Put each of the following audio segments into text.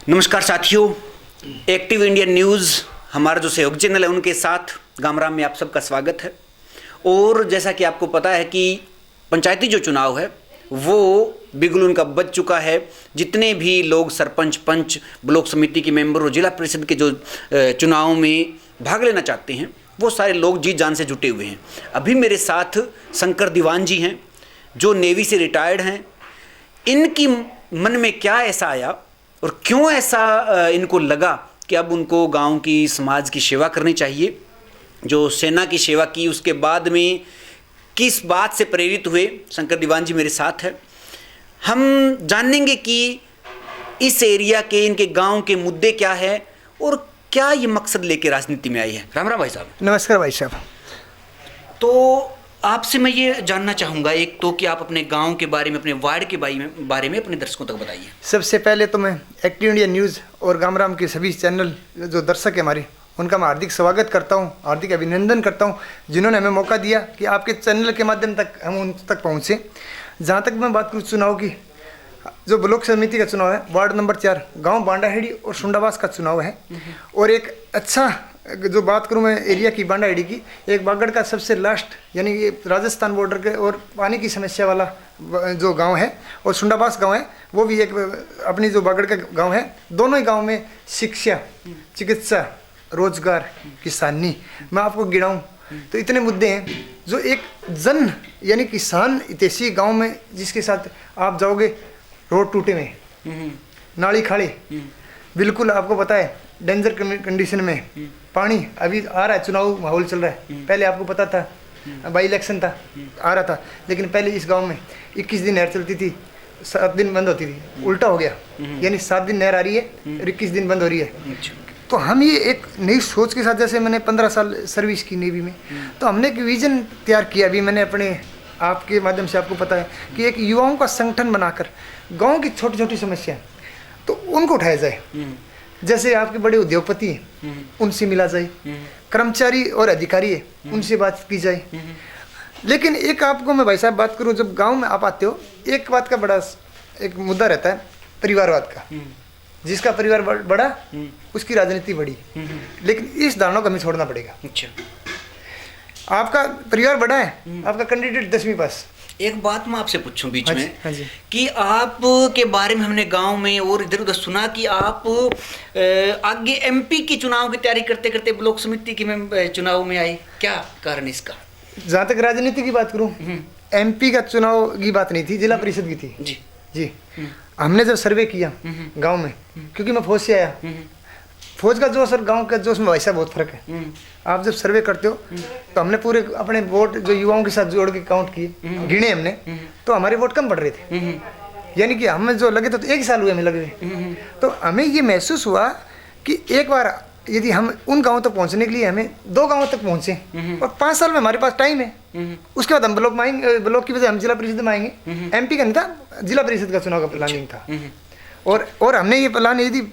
नमस्कार साथियों, active India news हमारा जो सहयोग चैनल है उनके साथ गामराम में आप सबका स्वागत है। और जैसा कि आपको पता है कि पंचायती जो चुनाव है वो बिगुल उनका बच चुका है। जितने भी लोग सरपंच, पंच, ब्लॉक समिति के मेंबर और जिला परिषद के जो चुनाव में भाग लेना चाहते हैं वो सारे लोग जी जान से जुटे हुए हैं। अभी मेरे साथ शंकर दीवान जी हैं जो नेवी से रिटायर्ड हैं। इनकी मन में क्या ऐसा आया और क्यों ऐसा इनको लगा कि अब उनको गांव की, समाज की सेवा करनी चाहिए। जो सेना की सेवा की उसके बाद में किस बात से प्रेरित हुए, शंकर दीवान जी मेरे साथ है। हम जानेंगे कि इस एरिया के, इनके गांव के मुद्दे क्या है और क्या ये मकसद लेके राजनीति में आई है। राम राम भाई साहब। नमस्कार भाई साहब। तो आपसे मैं ये जानना चाहूँगा एक तो कि आप अपने गांव के बारे में, अपने वार्ड के बारे में अपने दर्शकों तक बताइए। सबसे पहले तो मैं एक्टिव इंडिया न्यूज़ और गामराम के सभी चैनल जो दर्शक हैं हमारे, उनका मैं हार्दिक स्वागत करता हूं, हार्दिक अभिनंदन करता हूं जिन्होंने हमें मौका दिया कि आपके चैनल के माध्यम तक हम उन तक पहुँचे। जहाँ तक मैं बात करूँ चुनाव की, जो ब्लॉक समिति का चुनाव है, वार्ड नंबर 4 गाँव बांडाहेड़ी और सुंडावास का चुनाव है। और एक अच्छा जो बात करूं मैं एरिया की, बांडाहेड़ी की, एक बागड़ का सबसे लास्ट यानी कि राजस्थान बॉर्डर के और पानी की समस्या वाला जो गांव है, और सुंडावास गांव है वो भी एक अपनी जो बागड़ का गांव है। दोनों ही गांव में शिक्षा, चिकित्सा, रोजगार, किसानी, मैं आपको गिनाऊं तो इतने मुद्दे हैं जो एक जन यानी किसान हितैषी गाँव में, जिसके साथ आप जाओगे रोड टूटे में, नाली खाड़ी, बिल्कुल आपको पता है डेंजर कंडीशन में, पानी अभी आ रहा है, चुनाव माहौल चल रहा है। पहले आपको पता था बाई इलेक्शन था, आ रहा था, लेकिन पहले इस गांव में 21 दिन नहर चलती थी, 7 दिन बंद होती थी। उल्टा हो गया, यानी 7 दिन नहर आ रही है और 21 दिन बंद हो रही है। तो हम ये एक नई सोच के साथ, जैसे मैंने 15 साल सर्विस की नेवी में, तो हमने एक विजन तैयार किया। अभी मैंने अपने आपके माध्यम से आपको पता है कि एक युवाओं का संगठन बनाकर गाँव की छोटी छोटी समस्या तो उनको उठाया जाए। जैसे आपके बड़े उद्योगपति हैं उनसे मिला जाए, कर्मचारी और अधिकारी है उनसे बात की जाए। लेकिन एक आपको मैं भाई साहब बात करूं, जब गांव में आप आते हो एक बात का बड़ा एक मुद्दा रहता है, परिवारवाद का। जिसका परिवार बड़ा उसकी राजनीति बड़ी। लेकिन इस धारणा को हमें छोड़ना पड़ेगा। अच्छा, आपका परिवार बड़ा है, आपका कैंडिडेट 10वीं पास। एक बात मैं आपसे पूछूं बीच में, हाँ जी। कि आप के बारे में हमने गांव में और इधर उधर सुना कि आप आगे एमपी की चुनाव की तैयारी करते करते ब्लॉक समिति की चुनाव में आए। क्या कारण इसका? जहाँ तक राजनीति की बात करूँ, एमपी का चुनाव की बात नहीं थी, जिला परिषद की थी। जी हमने जब सर्वे किया गांव में, क्योंकि मैं फौज से आया, फौज का जोश और गांव का जोश में वैसा बहुत फर्क है। आप जब सर्वे करते हो तो हमने पूरे अपने वोट जो युवाओं के साथ जोड़ के काउंट किए, गिने हमने, तो हमारे वोट कम पड़ रहे थे। यानी कि हमें जो लगे तो 1 साल हुए हमें लगे हुए। तो हमें ये महसूस हुआ कि एक बार यदि हम उन गाँव तक पहुँचने के लिए हमें 2 गाँव तक पहुँचे और 5 साल में हमारे पास टाइम है, उसके बाद हम ब्लॉक में आएंगे, ब्लॉक की वजह हम जिला परिषद में आएंगे। एमपी का नहीं था, जिला परिषद का चुनाव का प्लानिंग था। और हमने ये प्लान, यदि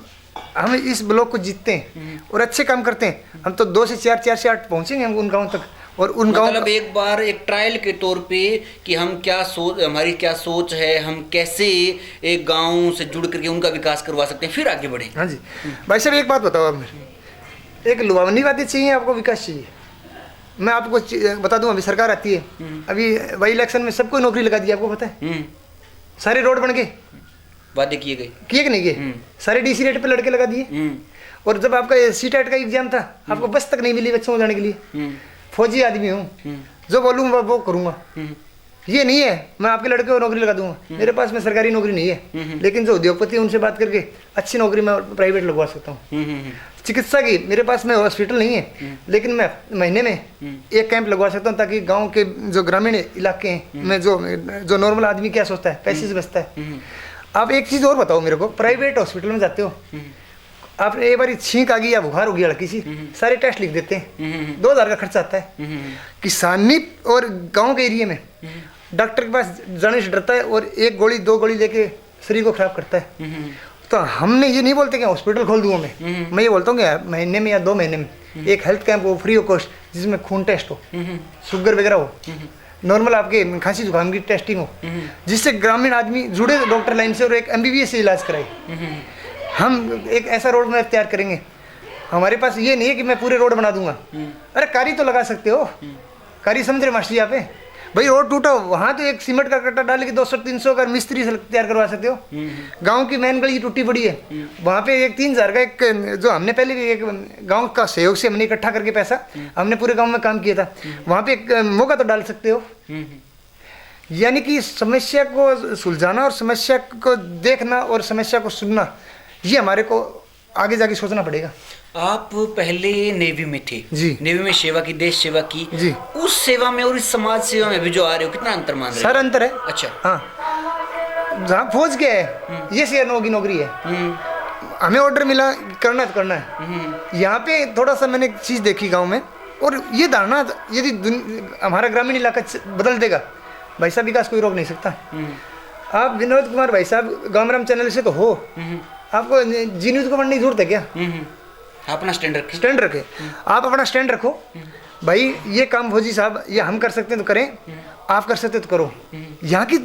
हम इस ब्लॉक को जीतते हैं और अच्छे काम करते हैं, हम तो 2 से 4, 4 से 8 पहुंचेंगे हम उन गाँव तक। और उन गाँव मतलब एक बार एक ट्रायल के तौर पे कि हम क्या सोच, हमारी क्या सोच है, हम कैसे एक गांव से जुड़ करके उनका विकास करवा सकते हैं, फिर आगे बढ़े। हाँ जी भाई साहब, एक बात बताओ आप, एक लुभावनी बातें चाहिए आपको, विकास चाहिए। मैं आपको बता दूं, अभी सरकार आती है, अभी बाई इलेक्शन में सबको नौकरी लगा दी, आपको पता है। सारे रोड बन गए, वादे किए कि नहीं किए, सारे डीसी रेट पे लड़के लगा दिए। और जब आपका सीटेट का एग्जाम था, आपको बस तक नहीं मिली बच्चों को जाने के लिए। फौजी आदमी हूँ, जो बोलूँगा वो करूँगा। ये नहीं है मैं आपके लड़के को नौकरी लगा दूंगा, मेरे पास में सरकारी नौकरी नहीं है, लेकिन जो उद्योगपति है उनसे बात करके अच्छी नौकरी मैं प्राइवेट लगवा सकता हूँ। चिकित्सा की मेरे पास में हॉस्पिटल नहीं है, लेकिन मैं महीने में 1 कैंप लगवा सकता हूँ, ताकि गांव के जो ग्रामीण इलाके हैं में जो नॉर्मल आदमी क्या सोचता है, पैसे से बचता है। आप एक चीज़ और बताओ मेरे को, प्राइवेट हॉस्पिटल में जाते हो, आप एक बार छींक आ गई या बुखार हो गया हल्की सी, सारे टेस्ट लिख देते हैं, 2000 का खर्चा आता है। किसानी और गाँव के एरिया में डॉक्टर के पास जाने से डरता है और 1 गोली 2 गोली लेके शरीर को खराब करता है। तो हमने ये नहीं बोलते कि हॉस्पिटल खोल दूंगा मैं ये बोलता हूँ कि महीने में या 2 महीने में एक हेल्थ कैंप हो, फ्री ऑफ कॉस्ट, जिसमें खून टेस्ट हो, शुगर वगैरह हो, नॉर्मल आपके खांसी जुकाम की टेस्टिंग हो, जिससे ग्रामीण आदमी जुड़े डॉक्टर लाइन से और एक MBBS से इलाज कराए। हम एक ऐसा रोड मैप तैयार करेंगे। हमारे पास ये नहीं है कि मैं पूरे रोड बना दूंगा। अरे कारी तो लगा सकते हो, कारी समझ रहे मास्टर जी आप? भाई रोड टूटा वहाँ तो एक सीमेंट का कट्टा डाल के 200-300 का मिस्त्री से तैयार करवा सकते हो। गांव की मेन गली टूटी पड़ी है, वहाँ पे एक 3000 का एक जो हमने पहले भी एक गांव का सहयोग से हमने इकट्ठा करके पैसा हमने पूरे गांव में काम किया था, वहाँ पे एक मौका तो डाल सकते हो। यानी कि समस्या को सुलझाना और समस्या को देखना और समस्या को सुनना, ये हमारे को आगे जाके सोचना पड़ेगा। आप पहले नेवी में थे जी, नेवी में सेवा की, देश सेवा की जी। उस सेवा में और इस समाज सेवा में भी जो आ रहे हो, कितना अंतर मान रहे हो? सर अंतर है। अच्छा। हाँ, जहाँ फौज के है ये सीआरओ की नौकरी है, हमें ऑर्डर मिला करना तो करना है। यहाँ पे थोड़ा सा मैंने एक चीज़ देखी गांव में, और ये धारणा यदि हमारा ग्रामीण इलाका बदल देगा भाई साहब, विकास कोई रोक नहीं सकता। आप विनोद कुमार भाई साहब गामराम चैनल से तो हो, आपको जी न्यूज़ को पढ़ने की जरूरत है क्या? अपना स्टैंड रखें। स्टैंड रखे, आप अपना स्टैंड रखो भाई, ये काम फौजी साहब ये हम कर सकते हैं तो करें, आप कर सकते हो तो करो। यहाँ की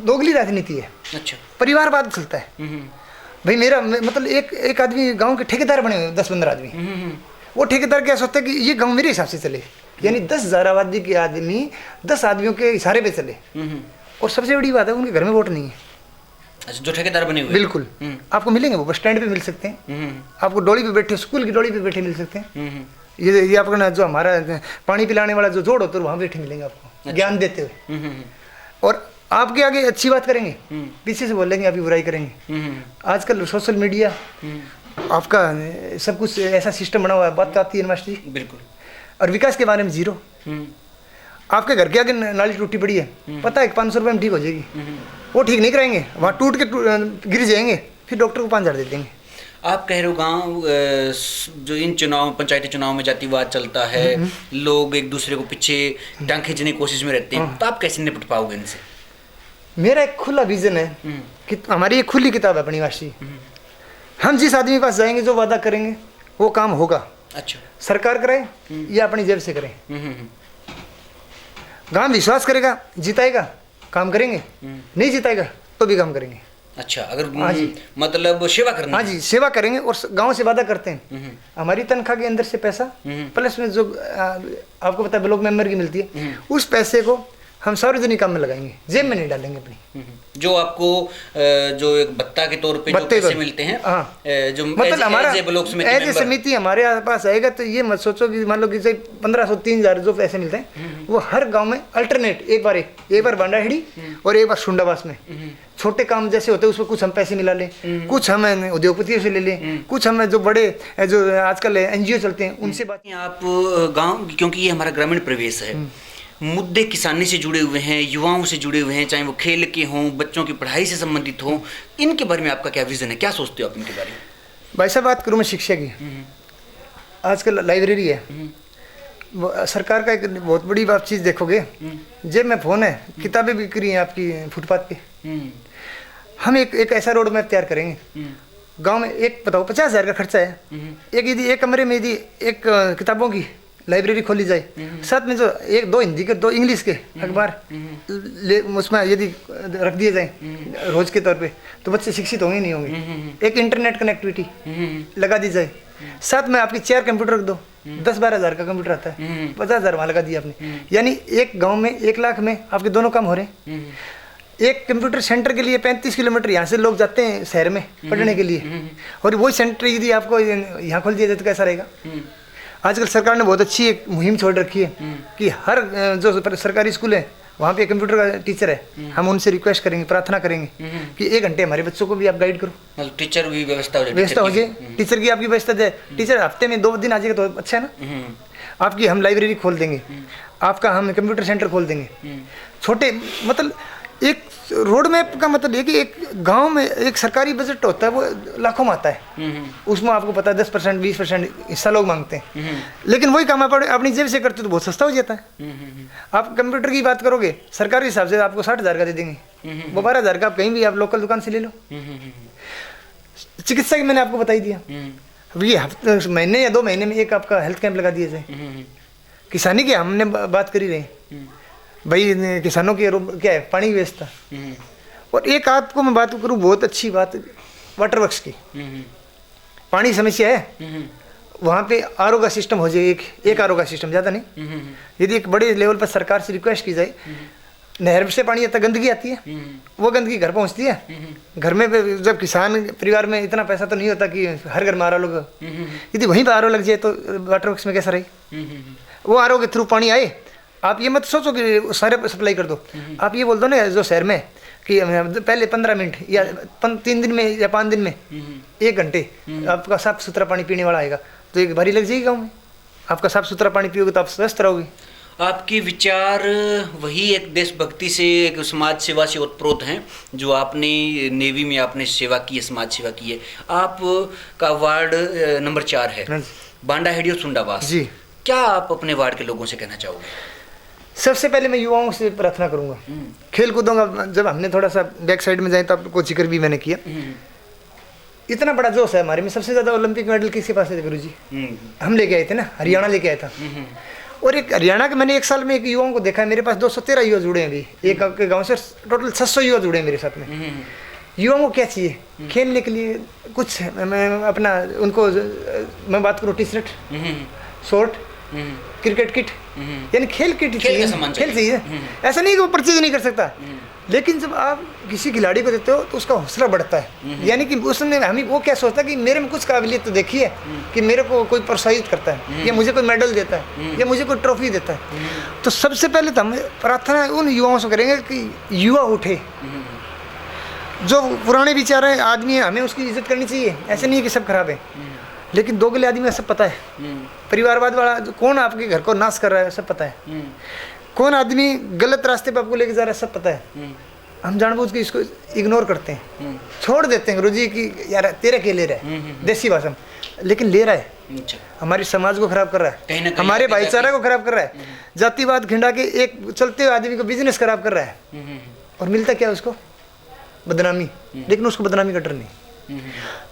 दोगली राजनीति है। अच्छा। परिवारवाद चलता है। भाई मेरा मतलब एक आदमी गांव के ठेकेदार बने हुए 10-15 आदमी, वो ठेकेदार क्या सोचता है कि ये गांव मेरे हिसाब से चले, यानी 10,000 आबादी के आदमी 10 आदमियों के इशारे पे चले। और सबसे बड़ी बात है उनके घर में वोट नहीं है। अच्छा, जो ठेकेदार बने हुए? बिल्कुल। आपको मिलेंगे वो बस स्टैंड पे मिल सकते हैं, आपको डोली पे बैठे, स्कूल की डोली पे बैठे मिल सकते हैं। ये आपको ना जो हमारा पानी पिलाने वाला जो जोड़ होता है वहाँ बैठे मिलेंगे आपको। अच्छा। ज्ञान देते हुए, और आपके आगे अच्छी बात करेंगे, पीछे से बोलेंगे आपकी बुराई करेंगे। आजकल सोशल मीडिया आपका सब कुछ ऐसा सिस्टम बना हुआ है, बात तो आती है मास्टर जी। बिल्कुल। और विकास के बारे में जीरो। आपके घर के आगे नाली टूटी पड़ी है, पता है 500 रुपये में ठीक हो जाएगी, वो ठीक नहीं कराएंगे, वहाँ टूट के गिर जाएंगे, फिर डॉक्टर को 5,000 दे देंगे। आप कह रहे हो गांव जो इन चुनाव पंचायती चुनाव में जातिवाद चलता है, लोग एक दूसरे को पीछे टांग खींचने की कोशिश में रहते हैं, तो आप कैसे निपट पाओगे इनसे? मेरा एक खुला विजन है कि हमारी एक खुली किताब है अपनी वाशी, हम जिस आदमी के पास जाएंगे जो वादा करेंगे वो काम होगा। अच्छा। सरकार करे या अपनी जेब से करें, गांव विश्वास करेगा जिताएगा, काम करेंगे, नहीं जिताएगा तो भी काम करेंगे। अच्छा, अगर मतलब सेवा करनी? हाँ जी, सेवा करेंगे। और गांव से वादा करते हैं हमारी तनख्वाह के अंदर से पैसा प्लस में जो आपको पता है ब्लॉक मेंबर की मिलती है, उस पैसे को हम सार्वजनिक काम में लगाएंगे, जेब में नहीं डालेंगे अपनी। जो आपको जो एक भत्ता के तौर पे जो पैसे मिलते हैं, हाँ, जो मतलब हमारा ऐसे समिति हमारे पास आएगा तो ये मत सोचो कि मान लो कि 1500 3,000 जो पैसे मिलते हैं वो हर गांव में अल्टरनेट एक बार बांडाहिड़ी और एक बार सुंडावास में छोटे काम जैसे होते हैं उसमें कुछ हम पैसे मिला लें, कुछ हम उद्योगपतियों से ले लें, कुछ हमें जो बड़े जो आजकल NGO चलते हैं उनसे बात। आप गाँव, क्योंकि ये हमारा ग्रामीण प्रवेश है, मुद्दे किसानी से जुड़े हुए हैं, युवाओं से जुड़े हुए हैं, चाहे वो खेल के हों, बच्चों की पढ़ाई से संबंधित हों, इनके बारे में आपका क्या विजन है, क्या सोचते हो आप इनके बारे में? भाई साहब बात करूँ मैं शिक्षा की, आजकल लाइब्रेरी है, सरकार का एक बहुत बड़ी आप चीज़ देखोगे, जेब में फ़ोन है, किताबें बिक रही हैं आपकी फुटपाथ पे। हम एक ऐसा रोड मैप तैयार करेंगे, गांव में एक बताओ 50,000 का खर्चा है, एक कमरे में यदि एक किताबों की लाइब्रेरी खोली जाए, साथ में जो 1-2 हिंदी के 2 इंग्लिश के अखबार उसमें यदि रख दिए जाए रोज के तौर पे, तो बच्चे शिक्षित होंगे नहीं होंगे। एक इंटरनेट कनेक्टिविटी लगा दी जाए, साथ में आपकी 4 कंप्यूटर रख दो, 10-12 हज़ार का कंप्यूटर आता है, 50,000 वहाँ लगा दिया आपने, यानी एक गाँव में 1 लाख में आपके दोनों काम हो रहे हैं। एक कंप्यूटर सेंटर के लिए 35 किलोमीटर यहाँ से लोग जाते हैं शहर में पढ़ने के लिए, और वही सेंटर यदि आपको यहाँ खोल दिया जाए तो कैसा रहेगा? आजकल सरकार ने बहुत अच्छी एक मुहिम छोड़ रखी है कि हर जो सरकारी स्कूल है वहाँ पे कंप्यूटर का टीचर है, हम उनसे रिक्वेस्ट करेंगे, प्रार्थना करेंगे कि 1 घंटे हमारे बच्चों को भी आप गाइड करो। टीचर की व्यवस्था हो जाए, टीचर की आपकी व्यवस्था जाए, टीचर हफ्ते में 2 दिन आ जाएगा तो अच्छा है ना। आपकी हम लाइब्रेरी खोल देंगे, आपका हम कंप्यूटर सेंटर खोल देंगे, छोटे मतलब एक रोड मैप का मतलब ये कि एक गांव में एक सरकारी बजट होता है वो लाखों में आता है, उसमें आपको पता है 10% 20% हिस्सा लोग मांगते हैं, लेकिन वही काम आप अपनी जेब से करते तो बहुत सस्ता हो जाता है। आप कंप्यूटर की बात करोगे सरकारी हिसाब से आपको 60,000 का दे देंगे, वो 12,000 का आप कहीं भी आप लोकल दुकान से ले लो। चिकित्सा की मैंने आपको बता ही दिया, ये महीने या 2 महीने में एक आपका हेल्थ कैंप लगा दिया जाए। किसानी की हमने बात करी रही भाई, किसानों की क्या है पानी की व्यवस्था, और एक आपको मैं बात करूँ बहुत अच्छी बात, वाटर वर्क्स की पानी की समस्या है, वहाँ पे आरओ का सिस्टम हो जाए, एक आरओ का सिस्टम, ज़्यादा नहीं। यदि एक बड़े लेवल पर सरकार से रिक्वेस्ट की जाए, नहर से पानी आता, गंदगी आती है, वो गंदगी घर पहुँचती है। घर में जब किसान परिवार में इतना पैसा तो नहीं होता कि हर घर में आरओ लगे, यदि वहीं पर आरओ लग जाए तो वाटर वर्क्स में कैसा रही। वो आरओ के थ्रू पानी आए, आप ये मत सोचो कि सारे सप्लाई कर दो, आप ये बोल दो ना जो शहर में कि पहले 15 मिनट या 3 दिन में या 5 दिन में 1 घंटे आपका साफ सुथरा पानी पीने वाला आएगा, तो एक बारी लग जाएगी गाँव में। आपका साफ सुथरा पानी पियोगे तो आप स्वस्थ रहोगे। आपके विचार वही एक देशभक्ति से, एक समाज सेवा से ओतप्रोत हैं, जो आपने नेवी में आपने सेवा की है, समाज सेवा की है। आप का वार्ड नंबर 4 है, बांडा हेडियो सुंडावास जी। क्या आप अपने वार्ड के लोगों से कहना चाहोगे? सबसे पहले मैं युवाओं से प्रार्थना करूंगा, खेल कूदूंगा। जब हमने थोड़ा सा बैक साइड में जाए तो आपको जिक्र भी मैंने किया, इतना बड़ा जोश है हमारे में। सबसे ज़्यादा ओलंपिक मेडल किसके पास है गुरु जी? हम लेके आए थे ना, हरियाणा लेके आया था। और एक हरियाणा के मैंने एक साल में एक युवाओं को देखा है, मेरे पास 213 युवा जुड़े हैं अभी। एक आपके गाँव से टोटल 600 युवा जुड़े हैं मेरे साथ में। युवाओं को क्या चाहिए? खेलने के लिए कुछ, मैं अपना उनको मैं बात करूँ, T shirt, short, cricket kit, यानी खेल किट चाहिए, खेल चाहिए। ऐसा नहीं कि वो परचेज नहीं कर सकता, लेकिन जब आप किसी खिलाड़ी को देते हो तो उसका हौसला बढ़ता है। यानी कि उसने हमें वो क्या सोचता है कि मेरे में कुछ काबिलियत तो देखी है कि मेरे को कोई प्रोत्साहित करता है, या मुझे कोई मेडल देता है, या मुझे कोई ट्रॉफी देता है। तो सबसे पहले तो हम प्रार्थना उन युवाओं से करेंगे कि युवा उठे। जो पुराने विचार है आदमी है, हमें उसकी इज्जत करनी चाहिए। ऐसे नहीं है कि सब खराब है, लेकिन दोगले आदमी का सब पता है। परिवारवाद वाला कौन आपके घर को नाश कर रहा है सब पता है। कौन आदमी गलत रास्ते पर आपको लेके जा रहा है सब पता है। हम जानबूझ के इसको इग्नोर करते हैं, छोड़ देते हैं गुरुजी की यार तेरे के ले रहा है, देसी भाषा में, लेकिन ले रहा है। हमारे समाज को खराब कर रहा है, हमारे भाईचारा को खराब कर रहा है, जातिवाद खिंडा के एक चलते हुए आदमी को बिजनेस खराब कर रहा है। और मिलता क्या उसको? बदनामी। लेकिन उसको बदनामी का डर नहीं।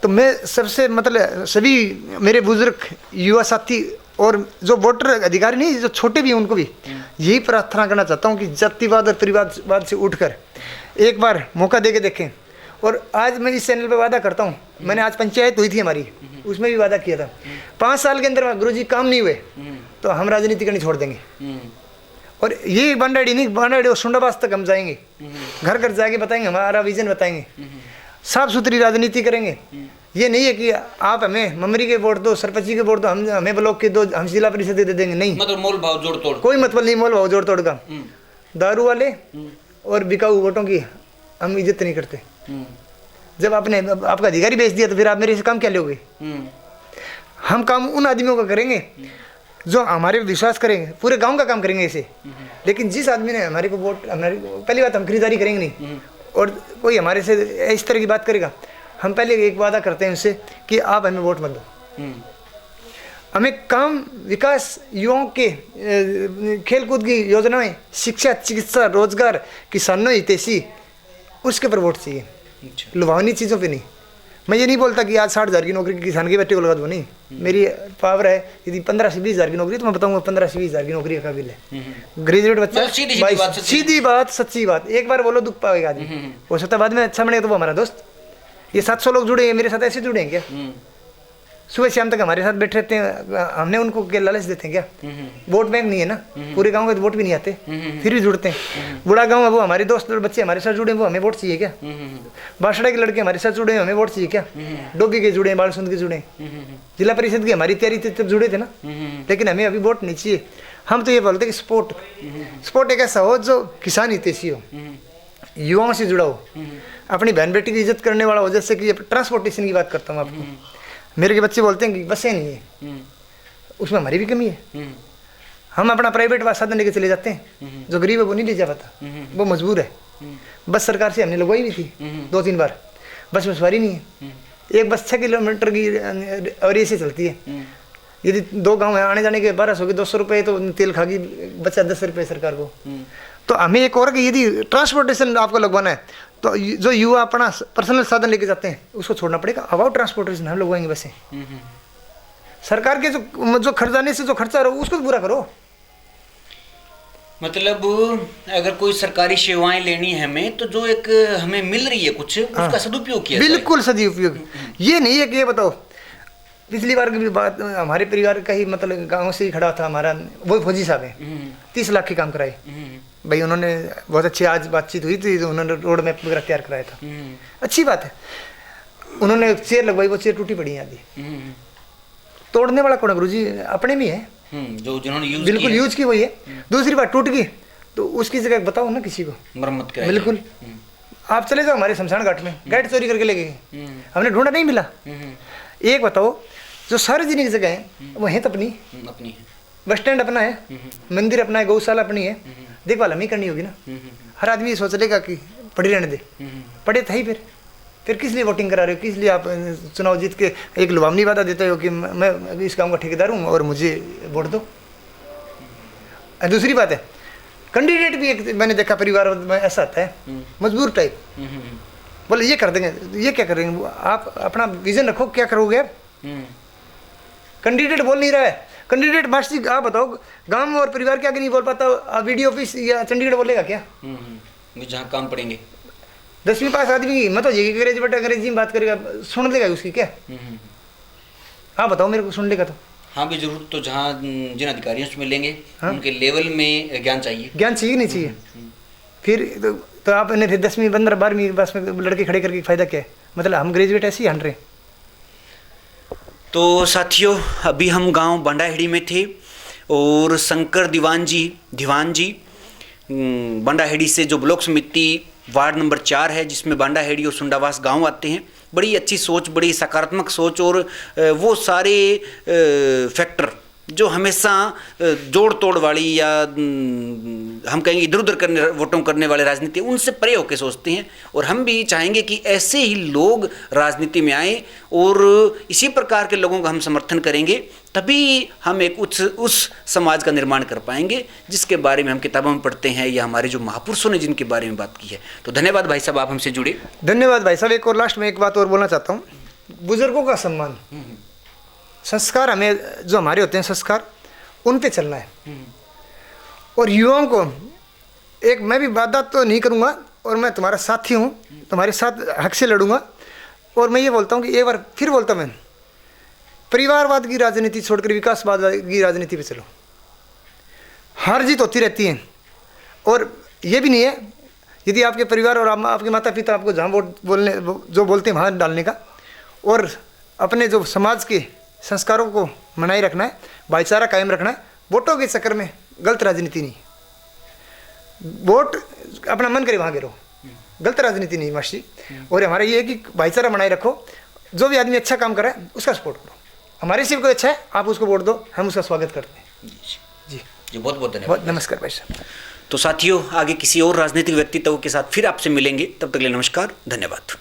तो मैं सबसे मतलब सभी मेरे बुजुर्ग युवा साथी और जो वोटर अधिकारी नहीं, जो छोटे भी हैं, उनको भी यही प्रार्थना करना चाहता हूँ कि जातिवाद और परिवारवाद से उठकर एक बार मौका दे के देखें। और आज मैं इस चैनल पे वादा करता हूँ, मैंने आज पंचायत हुई थी हमारी, उसमें भी वादा किया था 5 साल के अंदर गुरुजी काम नहीं हुए तो हम राजनीति करनी छोड़ देंगे। और ये बांडाडी नहीं, बांडाडी और सुंडाबास तक हम जाएंगे, घर घर जाके बताएंगे, हमारा विजन बताएंगे, साफ सुथरी राजनीति करेंगे। ये नहीं है कि आप हमें ममरी के वोट दो, सरपंच के वोट दो, हम हमें ब्लॉक के दो, हम जिला परिषद दे देंगे, नहीं। मतलब मोल भाव जोड़ तोड़, कोई मतलब नहीं मोल भाव जोड़ तोड़ का। दारू वाले और बिकाऊ वोटों की हम इज्जत नहीं करते। जब आपने आपका अधिकारी बेच दिया तो फिर आप मेरे से काम क्या लोगे? हम काम उन आदमियों का करेंगे जो हमारे विश्वास करेंगे, पूरे गांव का काम करेंगे इसे। लेकिन जिस आदमी ने हमारे को वोट, हमारी पहली बात हम खरीदारी करेंगे नहीं, और कोई हमारे से इस तरह की बात करेगा, हम पहले एक वादा करते हैं उससे कि आप हमें वोट मत दो। हमें काम, विकास, युवाओं के खेलकूद की योजनाएं, शिक्षा, चिकित्सा, रोजगार, किसानों हितैषी, उसके पर वोट चाहिए, लुभावनी चीज़ों पे नहीं। मैं ये नहीं बोलता कि आज 60,000 की नौकरी किसान के बेटे को लगा दो, नहीं। मेरी पावर है, यदि 15 से 20,000 की नौकरी तो मैं बताऊंगा 15 से 20,000 की नौकरी का काबिल है। ग्रेजुएट बच्चा, सीधी बात, सच्ची बात, एक बार बोलो दुख पाएगा आदमी। हो सकता है बाद में अच्छा बनेगा तो वो हमारा दोस्त। ये 700 लोग जुड़े हैं मेरे साथ, ऐसे जुड़े हैं क्या? सुबह शाम तक हमारे साथ बैठे रहते हैं, हमने उनको क्या लालच देते हैं क्या? वोट बैंक नहीं है ना, पूरे गांव के वोट भी नहीं आते, फिर भी जुड़ते हैं। बुढ़ा गांव है, वो हमारे दोस्त बच्चे हमारे साथ जुड़े हैं, वो हमें वोट चाहिए क्या? बासड़ा के लड़के हमारे साथ जुड़े हैं, हमें वोट चाहिए क्या? डोबी के जुड़े हैं, बालसुंद के जुड़े हैं, जिला परिषद की हमारी तैयारी तब जुड़े थे ना, लेकिन हमें अभी वोट नहीं चाहिए। हम तो ये बोलते कि स्पोर्ट एक ऐसा हो जो किसान हितैषी हो, युवाओं से जुड़ा हो, अपनी बहन बेटी की इज्जत करने वाला हो। जैसे कि ट्रांसपोर्टेशन की बात करता हूँ आपको, मेरे के बच्चे बोलते हैं कि बसें नहीं है, उसमें हमारी भी कमी है। हम अपना प्राइवेट साधन लेके चले जाते हैं, जो गरीब है वो नहीं ले जा पाता, वो मजबूर है। बस सरकार से हमने लगवाई भी थी 2-3 बार, बस में सवारी नहीं है। एक बस 6 किलोमीटर की और ऐसे चलती है। यदि 2 गांव है, आने जाने के 1200 के 200 रुपये तो तेल खागी, बचा 10 रुपये सरकार को। तो हमें एक और कि यदि ट्रांसपोर्टेशन आपको लगवाना है तो जो युवा अपना पर्सनल साधन लेके जाते हैं उसको छोड़ना पड़ेगा। अबाउट ट्रांसपोर्टेशन हम लगवाएंगे बसें। सरकार के जो खर्चाने से जो खर्चा रहो उसको तो पूरा करो। मतलब अगर कोई सरकारी सेवाएं लेनी है हमें, तो जो एक हमें मिल रही है कुछ, उसका सदुपयोग किया जाए। बिल्कुल सदुपयोग। ये नहीं है कि ये बताओ, पिछली बार की भी बात, हमारे परिवार का ही मतलब गांव से ही खड़ा था हमारा, वो फौजी साहब है, 30 लाख के काम कराए भाई उन्होंने। बहुत अच्छी आज बातचीत हुई थी, तो उन्होंने रोड मैप वगैरह तैयार कराया था, अच्छी बात है। उन्होंने चेयर लगवाई, वो चेयर टूटी पड़ी है अभी। तोड़ने वाला कौन है गुरुजी? अपने भी है जो जिन्होंने यूज बिल्कुल यूज की वही है। दूसरी बात टूट गई तो उसकी जगह बताओ ना किसी को मरम्मत कराई। बिल्कुल। आप चले जाओ हमारे शमशान घाट में, गाइड चोरी करके ले गए, हमने ढूंढा नहीं मिला। एक बताओ, जो सार्वजनिक जगह है वो है तो अपनी है, बस स्टैंड अपना है, मंदिर अपना है, गौशाला अपनी है, देखभाल हमें करनी होगी ना। हर आदमी ये सोच लेगा कि पढ़ी रहने दे, पढ़े था ही फिर किस लिए वोटिंग करा रहे हो? किस लिए आप चुनाव जीत के एक लुभावनी वादा देते हो कि मैं इस काम का ठेकेदार हूँ और मुझे वोट दो? दूसरी बात है, कैंडिडेट भी एक मैंने देखा परिवार में ऐसा आता है मजबूर टाइप, बोले ये कर देंगे, ये क्या करेंगे? आप अपना विजन रखो, क्या करोगे आप? कैंडिडेट बोल नहीं रहा है। कैंडिडेट मास्टर जी आप बताओ, गांव और परिवार के आगे नहीं बोल पाता, वीडियो ऑफिस या चंडीगढ़ बोलेगा क्या? जहाँ काम पड़ेंगे 10वीं पास आदमी की मत हो जाएगी, ग्रेजुएट अंग्रेजी में बात करेगा, सुन लेगा उसकी क्या? हाँ बताओ मेरे को, सुन लेगा तो? हाँ भी जरूर। तो जहाँ जिन अधिकारियों से मिलेंगे उनके लेवल में ज्ञान चाहिए, ज्ञान चाहिए नहीं चाहिए? फिर तो आपने फिर 10वीं 15 12वीं बस में लड़के खड़े करके फायदा क्या है? मतलब हम ग्रेजुएट ऐसे ही हट रहे। तो साथियों, अभी हम गांव बांडाहेड़ी में थे और शंकर दीवान जी बांडाहेड़ी से, जो ब्लॉक समिति वार्ड नंबर 4 है, जिसमें बांडाहेड़ी और सुंडावास गांव आते हैं, बड़ी अच्छी सोच, बड़ी सकारात्मक सोच, और वो सारे फैक्टर जो हमेशा जोड़ तोड़ वाली या हम कहेंगे इधर उधर करने वोटों करने वाले राजनीति, उनसे परे होकर सोचते हैं। और हम भी चाहेंगे कि ऐसे ही लोग राजनीति में आए और इसी प्रकार के लोगों का हम समर्थन करेंगे, तभी हम एक उस समाज का निर्माण कर पाएंगे जिसके बारे में हम किताबों में पढ़ते हैं या हमारे जो महापुरुषों ने जिनके बारे में बात की है। तो धन्यवाद भाई साहब, आप हमसे जुड़े। धन्यवाद भाई साहब। एक और लास्ट में एक बात और बोलना चाहता हूँ, बुजुर्गों का सम्मान, संस्कार, हमें जो हमारे होते हैं संस्कार, उन पे चलना है। और युवाओं को एक, मैं भी वादा तो नहीं करूँगा और मैं तुम्हारा साथी हूँ, तुम्हारे साथ हक से लड़ूंगा। और मैं ये बोलता हूँ कि एक बार फिर बोलता हूँ, मैं परिवारवाद की राजनीति छोड़कर विकासवाद की राजनीति पे चलो। हार जीत होती रहती है, और ये भी नहीं है यदि आपके परिवार और आपके माता पिता आपको जहाँ वोट बोलने जो बोलते हैं वहाँ डालने का, और अपने जो समाज के संस्कारों को मनाए रखना है, भाईचारा कायम रखना है। वोटों के चक्कर में गलत राजनीति नहीं, वोट अपना मन करे वहाँ गिरो, गलत राजनीति नहीं मासी। और हमारा ये है कि भाईचारा बनाए रखो, जो भी आदमी अच्छा काम कर रहा है उसका सपोर्ट करो। हमारे सिर्फ कोई अच्छा है, आप उसको वोट दो, हम उसका स्वागत करते हैं। जी बहुत बहुत धन्यवाद। नमस्कार भाई साहब। तो साथियों, आगे किसी और राजनीतिक व्यक्तित्व के साथ फिर आपसे मिलेंगे, तब तक के लिए नमस्कार, धन्यवाद।